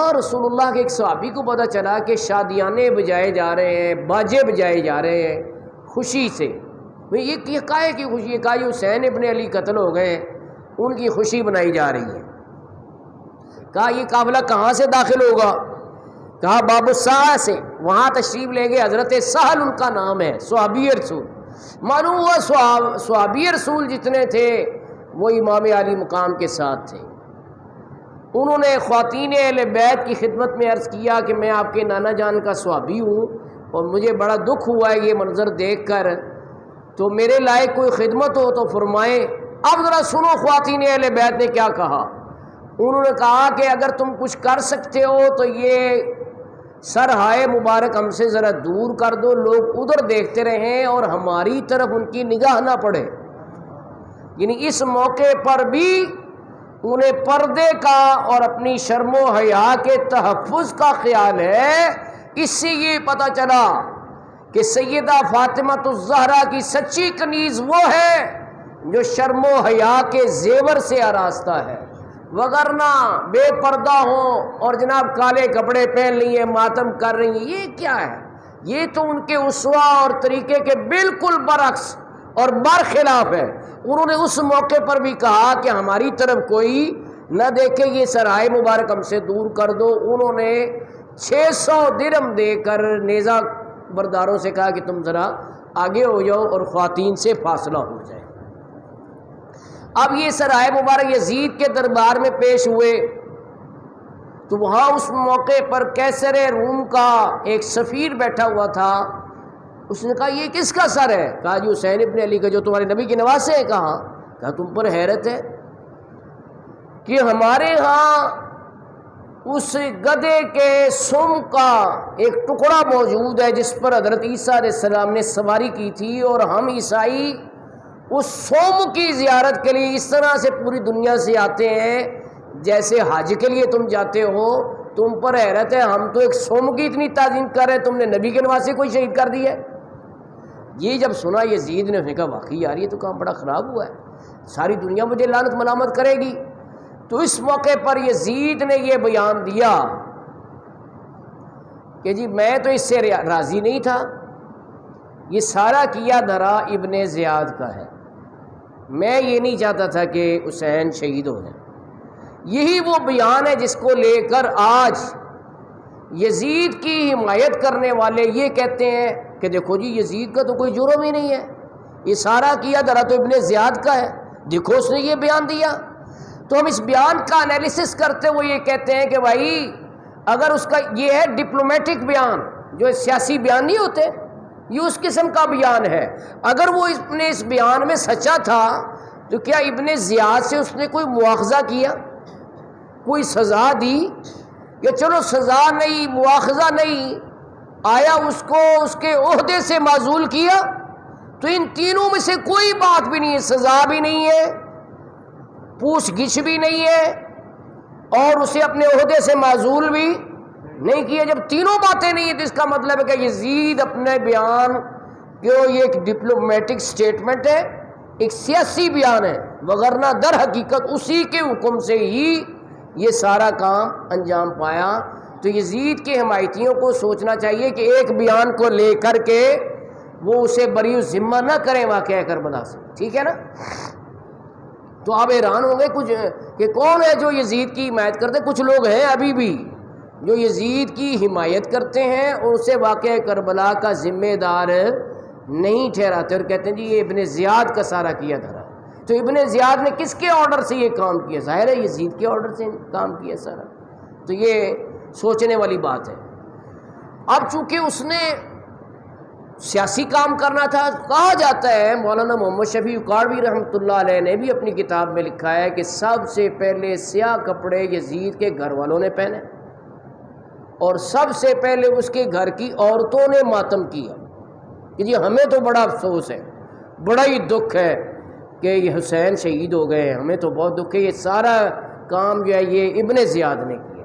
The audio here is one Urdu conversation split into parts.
وہاں رسول اللہ کے ایک صحابی کو پتہ چلا کہ شادیانے بجائے جا رہے ہیں، باجے بجائے جا رہے ہیں خوشی سے. یہ کائے کی خوشی ہے؟ کہا یہ حسین ابن علی قتل ہو گئے ہیں، ان کی خوشی بنائی جا رہی ہے. کہا یہ قافلہ کہاں سے داخل ہوگا؟ کہا باب الساعہ سے. وہاں تشریف لے گئے حضرت سہل ان کا نام ہے، صحابی رسول. معلوم ہوا صحابی رسول جتنے تھے وہ امام علی مقام کے ساتھ تھے. انہوں نے خواتین اہل بیت کی خدمت میں عرض کیا کہ میں آپ کے نانا جان کا صحابی ہوں اور مجھے بڑا دکھ ہوا ہے یہ منظر دیکھ کر، تو میرے لائق کوئی خدمت ہو تو فرمائیں. اب ذرا سنو خواتین اہل بیت نے کیا کہا. انہوں نے کہا کہ اگر تم کچھ کر سکتے ہو تو یہ سرہائے مبارک ہم سے ذرا دور کر دو، لوگ ادھر دیکھتے رہیں اور ہماری طرف ان کی نگاہ نہ پڑے. یعنی اس موقع پر بھی انہیں پردے کا اور اپنی شرم و حیا کے تحفظ کا خیال ہے. اس سے یہ پتہ چلا کہ سیدہ فاطمہ الزہرا کی سچی کنیز وہ ہے جو شرم و حیا کے زیور سے آراستہ ہے، وگرنہ بے پردہ ہوں اور جناب کالے کپڑے پہن لیے ماتم کر رہی ہیں. یہ کیا ہے؟ یہ تو ان کے اسوہ اور طریقے کے بالکل برعکس اور برخلاف ہے. انہوں نے اس موقع پر بھی کہا کہ ہماری طرف کوئی نہ دیکھے، یہ سرائے مبارک ہم سے دور کر دو. انہوں نے 600 درہم دے کر نیزہ برداروں سے کہا کہ تم ذرا آگے ہو جاؤ اور خواتین سے فاصلہ ہو جائے. اب یہ سرائے مبارک یزید کے دربار میں پیش ہوئے تو وہاں اس موقع پر کیسر روم کا ایک سفیر بیٹھا ہوا تھا. اس نے کہا یہ کس کا سر ہے؟ کہا جی حسین ابن علی کا جو تمہارے نبی کے نواسے ہیں. کہا تم پر حیرت ہے کہ ہمارے ہاں اس گدھے کے سم کا ایک ٹکڑا موجود ہے جس پر حضرت عیسیٰ علیہ السلام نے سواری کی تھی، اور ہم عیسائی اس سوم کی زیارت کے لیے اس طرح سے پوری دنیا سے آتے ہیں جیسے حج کے لیے تم جاتے ہو. تم پر حیرت ہے، ہم تو ایک سوم کی اتنی تعظیم کر رہے ہیں، تم نے نبی کے نواسے کو شہید کر دی ہے. یہ جب سنا یزید نے کہا واقعی یار یہ تو کام بڑا خراب ہوا ہے، ساری دنیا مجھے لعنت ملامت کرے گی. تو اس موقع پر یزید نے یہ بیان دیا کہ جی میں تو اس سے راضی نہیں تھا، یہ سارا کیا دھرا ابن زیاد کا ہے، میں یہ نہیں چاہتا تھا کہ حسین شہید ہو جائے. یہی وہ بیان ہے جس کو لے کر آج یزید کی حمایت کرنے والے یہ کہتے ہیں کہ دیکھو جی یزید کا تو کوئی جرم ہی نہیں ہے، یہ سارا کیا دھرا تو ابن زیاد کا ہے، دیکھو اس نے یہ بیان دیا. تو ہم اس بیان کا انالیسس کرتے ہوئے یہ کہتے ہیں کہ بھائی اگر اس کا یہ ہے ڈپلومیٹک بیان، جو سیاسی بیان نہیں ہوتے، یہ اس قسم کا بیان ہے. اگر وہ نے اس بیان میں سچا تھا تو کیا ابن زیاد سے اس نے کوئی مواخذہ کیا، کوئی سزا دی؟ یا چلو سزا نہیں، مواخذہ نہیں، آیا اس کو اس کے عہدے سے معزول کیا؟ تو ان تینوں میں سے کوئی بات بھی نہیں ہے، سزا بھی نہیں ہے، پوچھ گچھ بھی نہیں ہے، اور اسے اپنے عہدے سے معزول بھی نہیں کیا. جب تینوں باتیں نہیں ہیں تو اس کا مطلب ہے کہ یزید اپنے بیان کیوں یہ ایک ڈپلومیٹک سٹیٹمنٹ ہے، ایک سیاسی بیان ہے، وگرنہ در حقیقت اسی کے حکم سے ہی یہ سارا کام انجام پایا. تو یزید کے حمایتیوں کو سوچنا چاہیے کہ ایک بیان کو لے کر کے وہ اسے بری ذمہ نہ کریں واقعہ کربلا سے. ٹھیک ہے نا؟ تو آپ حیران ہوں گے کچھ کہ کون ہے جو یزید کی حمایت کرتے. کچھ لوگ ہیں ابھی بھی جو یزید کی حمایت کرتے ہیں اور اسے واقعہ کربلا کا ذمہ دار نہیں ٹھہراتے اور کہتے ہیں جی یہ ابن زیاد کا سارا کیا دھرا. تو ابن زیاد نے کس کے آرڈر سے یہ کام کیا؟ ظاہر ہے یزید کے آرڈر سے کام کیا سارا. تو یہ سوچنے والی بات ہے. اب چونکہ اس نے سیاسی کام کرنا تھا، کہا جاتا ہے مولانا محمد شفیع اکاڑوی رحمۃ اللہ علیہ نے بھی اپنی کتاب میں لکھا ہے کہ سب سے پہلے سیاہ کپڑے یزید کے گھر والوں نے پہنے اور سب سے پہلے اس کے گھر کی عورتوں نے ماتم کیا کہ جی ہمیں تو بڑا افسوس ہے، بڑا ہی دکھ ہے کہ یہ حسین شہید ہو گئے، ہمیں تو بہت دکھ ہے. یہ سارا کام جو ہے یہ ابن زیاد نے کیا.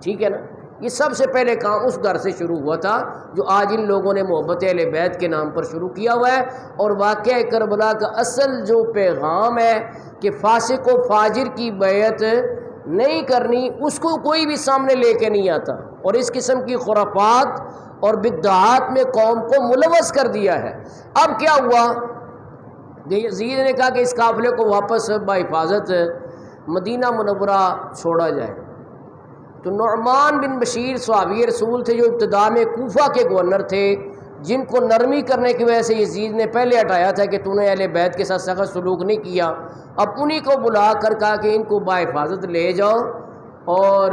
ٹھیک ہے نا؟ یہ سب سے پہلے کام اس گھر سے شروع ہوا تھا جو آج ان لوگوں نے محبت اہل بیت کے نام پر شروع کیا ہوا ہے. اور واقعہ کربلا کا اصل جو پیغام ہے کہ فاسق و فاجر کی بیعت نہیں کرنی، اس کو کوئی بھی سامنے لے کے نہیں آتا، اور اس قسم کی خرافات اور بدعات میں قوم کو ملوث کر دیا ہے۔ اب کیا ہوا، یزید نے کہا کہ اس قافلے کو واپس بحفاظت مدینہ منورہ چھوڑا جائے، تو نعمان بن بشیر صحابی رسول تھے جو ابتدا میں کوفہ کے گورنر تھے، جن کو نرمی کرنے کی وجہ سے یزید نے پہلے ہٹایا تھا کہ تو نے اہل بیت کے ساتھ سخت سلوک نہیں کیا، اب انہی کو بلا کر کہا کہ ان کو بحفاظت لے جاؤ اور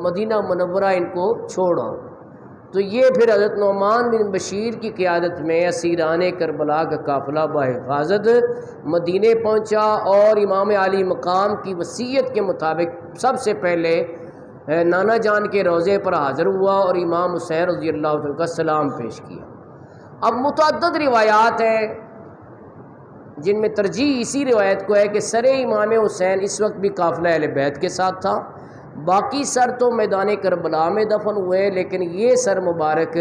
مدینہ منورہ ان کو چھوڑو۔ تو یہ پھر حضرت نعمان بن بشیر کی قیادت میں اسیران کربلا کا قافلہ بحفاظت مدینے پہنچا، اور امام عالی مقام کی وصیت کے مطابق سب سے پہلے نانا جان کے روضے پر حاضر ہوا اور امام حسین رضی اللہ عنہ کا سلام پیش کیا۔ اب متعدد روایات ہیں جن میں ترجیح اسی روایت کو ہے کہ سر امام حسین اس وقت بھی قافلہ اہل بیت کے ساتھ تھا، باقی سر تو میدان کربلا میں دفن ہوئے، لیکن یہ سر مبارک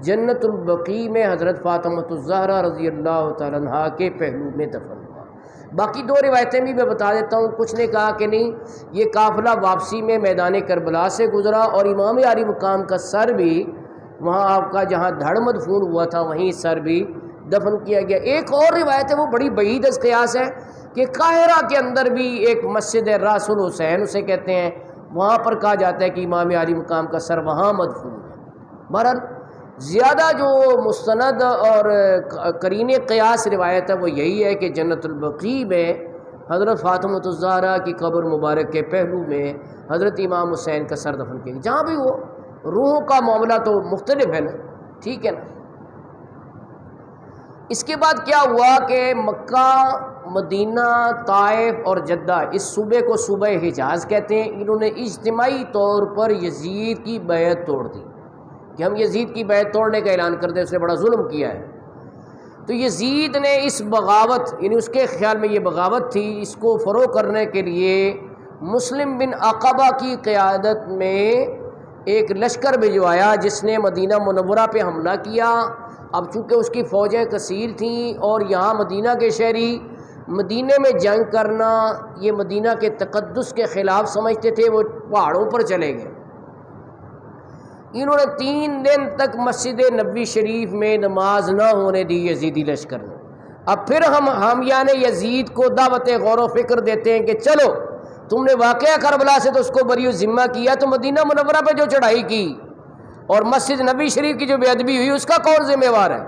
جنت البقیع میں حضرت فاطمۃ الزہرا رضی اللہ تعالیٰ عنہا کے پہلو میں دفن ہوا۔ باقی دو روایتیں بھی میں بتا دیتا ہوں، کچھ نے کہا کہ نہیں یہ قافلہ واپسی میں میدان کربلا سے گزرا اور امام عالی مقام کا سر بھی وہاں آپ کا جہاں دھڑ مدفون ہوا تھا وہیں سر بھی دفن کیا گیا۔ ایک اور روایت ہے وہ بڑی بعید از قیاس ہے کہ قاہرہ کے اندر بھی ایک مسجد راس الحسین اسے کہتے ہیں، وہاں پر کہا جاتا ہے کہ امام عالی مقام کا سر وہاں مدفون ہے۔ بہرحال زیادہ جو مستند اور قرین قیاس روایت ہے وہ یہی ہے کہ جنت البقیع میں حضرت فاطمۃ الزہرا کی قبر مبارک کے پہلو میں حضرت امام حسین کا سر دفن کیا گیا۔ جہاں بھی وہ روحوں کا معاملہ تو مختلف ہے نا، ٹھیک ہے نا۔ اس کے بعد کیا ہوا کہ مکہ، مدینہ، طائف اور جدہ، اس صوبے کو صوبہ حجاز کہتے ہیں، انہوں نے اجتماعی طور پر یزید کی بیعت توڑ دی کہ ہم یزید کی بیعت توڑنے کا اعلان کر دیں، اس نے بڑا ظلم کیا ہے۔ تو یزید نے اس بغاوت، یعنی اس کے خیال میں یہ بغاوت تھی، اس کو فروغ کرنے کے لیے مسلم بن عقبہ کی قیادت میں ایک لشکر بھجوایا جس نے مدینہ منورہ پہ حملہ کیا۔ اب چونکہ اس کی فوجیں کثیر تھیں اور یہاں مدینہ کے شہری مدینہ میں جنگ کرنا یہ مدینہ کے تقدس کے خلاف سمجھتے تھے، وہ پہاڑوں پر چلے گئے۔ انہوں نے 3 دن تک مسجد نبوی شریف میں نماز نہ ہونے دی یزیدی لشکر نے۔ اب پھر ہم یعنی یزید کو دعوت غور و فکر دیتے ہیں کہ چلو تم نے واقعہ کربلا سے تو اس کو بری ذمہ کیا، تو مدینہ منورہ پہ جو چڑھائی کی اور مسجد نبی شریف کی جو بے ادبی ہوئی اس کا کون ذمہ وار ہے؟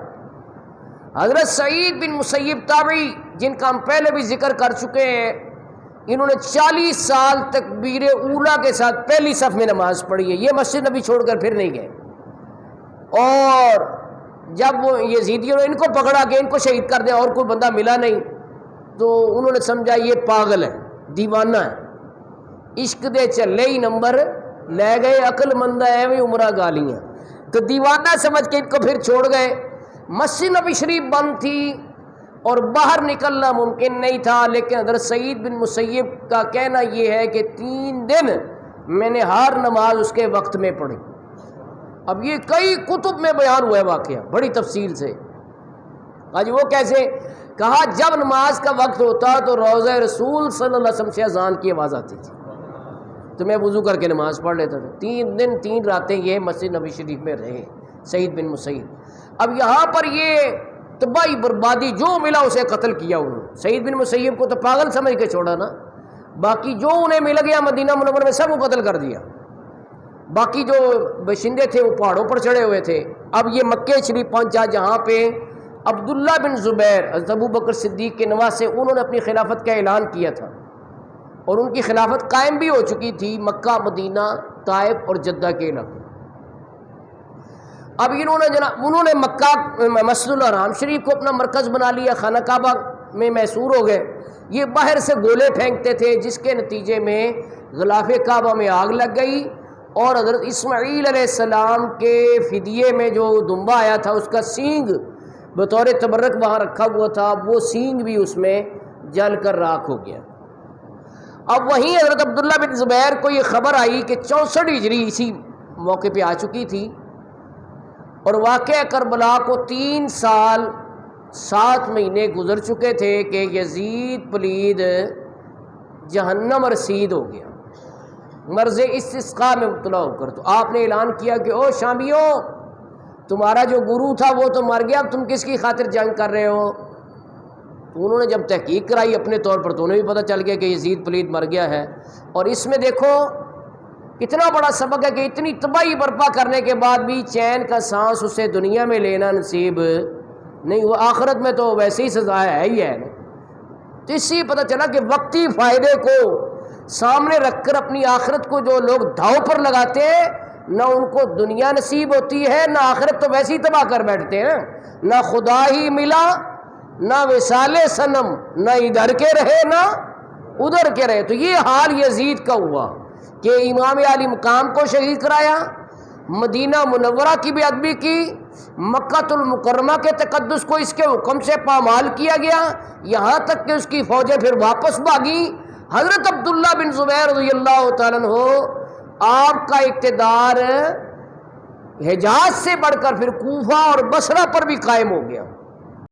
حضرت سعید بن مسیب تابعی، جن کا ہم پہلے بھی ذکر کر چکے ہیں، انہوں نے 40 سال تکبیر اولیٰ کے ساتھ پہلی صف میں نماز پڑھی ہے، یہ مسجد نبی چھوڑ کر پھر نہیں گئے۔ اور جب وہ یزیدیوں نے ان کو پکڑا کہ ان کو شہید کر دیں اور کوئی بندہ ملا نہیں، تو انہوں نے سمجھا یہ پاگل ہے، دیوانہ ہے، عشق دے چلے ہی نمبر لے گئے، عقل مند ہے وہ عمرہ گالیاں، تو دیوانہ سمجھ کے ان کو پھر چھوڑ گئے۔ مسجد نبی شریف بند تھی اور باہر نکلنا ممکن نہیں تھا، لیکن حضرت سعید بن مسیب کا کہنا یہ ہے کہ 3 دن میں نے ہر نماز اس کے وقت میں پڑھی۔ اب یہ کئی کتب میں بیان ہوا ہے واقعہ بڑی تفصیل سے۔ آج وہ کیسے؟ کہا جب نماز کا وقت ہوتا تو روضہ رسول صلی اللہ علیہ وسلم سے اذان کی آواز آتی تھی تو میں وضو کر کے نماز پڑھ لیتا تھا۔ 3 دن 3 راتیں یہ مسجد نبی شریف میں رہے سعید بن مسیب۔ اب یہاں پر یہ تباہی بربادی جو ملا اسے قتل کیا انہوں نے۔ سعید بن مسیب کو تو پاگل سمجھ کے چھوڑا نا، باقی جو انہیں مل گیا مدینہ منورہ میں سب کو قتل کر دیا۔ باقی جو باشندے تھے وہ پہاڑوں پر چڑھے ہوئے تھے۔ اب یہ مکہ شریف پہنچا جہاں پہ عبداللہ بن زبیر حضرت ابو بکر صدیق کے نواسے، انہوں نے اپنی خلافت کا اعلان کیا تھا اور ان کی خلافت قائم بھی ہو چکی تھی مکہ، مدینہ، طائف اور جدہ کے علاقے۔ اب انہوں نے مکہ مسجد الحرام شریف کو اپنا مرکز بنا لیا، خانہ کعبہ میں محصور ہو گئے۔ یہ باہر سے گولے پھینکتے تھے جس کے نتیجے میں غلاف کعبہ میں آگ لگ گئی، اور حضرت اسماعیل علیہ السلام کے فدیے میں جو دمبا آیا تھا اس کا سینگ بطور تبرک وہاں رکھا ہوا تھا، وہ سینگ بھی اس میں جل کر راکھ ہو گیا۔ اب وہیں حضرت عبداللہ بن زبیر کو یہ خبر آئی کہ 64 ہجری اسی موقع پہ آ چکی تھی، اور واقعہ کربلا کو 3 سال 7 مہینے گزر چکے تھے کہ یزید پلید جہنم رسید ہو گیا۔ مرض استسقاء میں مبتلا ہو کر، تو آپ نے اعلان کیا کہ او شامیوں، تمہارا جو گرو تھا وہ تو مر گیا، اب تم کس کی خاطر جنگ کر رہے ہو؟ تو انہوں نے جب تحقیق کرائی اپنے طور پر تو انہیں بھی پتہ چل گیا کہ یزید پلید مر گیا ہے۔ اور اس میں دیکھو کتنا بڑا سبق ہے کہ اتنی تباہی برپا کرنے کے بعد بھی چین کا سانس اسے دنیا میں لینا نصیب نہیں، وہ آخرت میں تو ویسے ہی سزا ہے ہی ہے۔ تو اس سے پتہ چلا کہ وقتی فائدے کو سامنے رکھ کر اپنی آخرت کو جو لوگ دھاؤ پر لگاتے ہیں، نہ ان کو دنیا نصیب ہوتی ہے، نہ آخرت تو ویسے ہی تباہ کر بیٹھتے ہیں۔ نہ خدا ہی ملا، نہ وصال صنم، نہ ادھر کے رہے نہ ادھر کے رہے۔ تو یہ حال یزید کا ہوا کہ امام عالی مقام کو شہید کرایا، مدینہ منورہ کی بے ادبی کی، مکہ المکرمہ کے تقدس کو اس کے حکم سے پامال کیا گیا، یہاں تک کہ اس کی فوجیں پھر واپس بھاگیں۔ حضرت عبداللہ بن زبیر رضی اللہ تعالیٰ عنہ، آپ کا اقتدار حجاز سے بڑھ کر پھر کوفہ اور بصرہ پر بھی قائم ہو گیا۔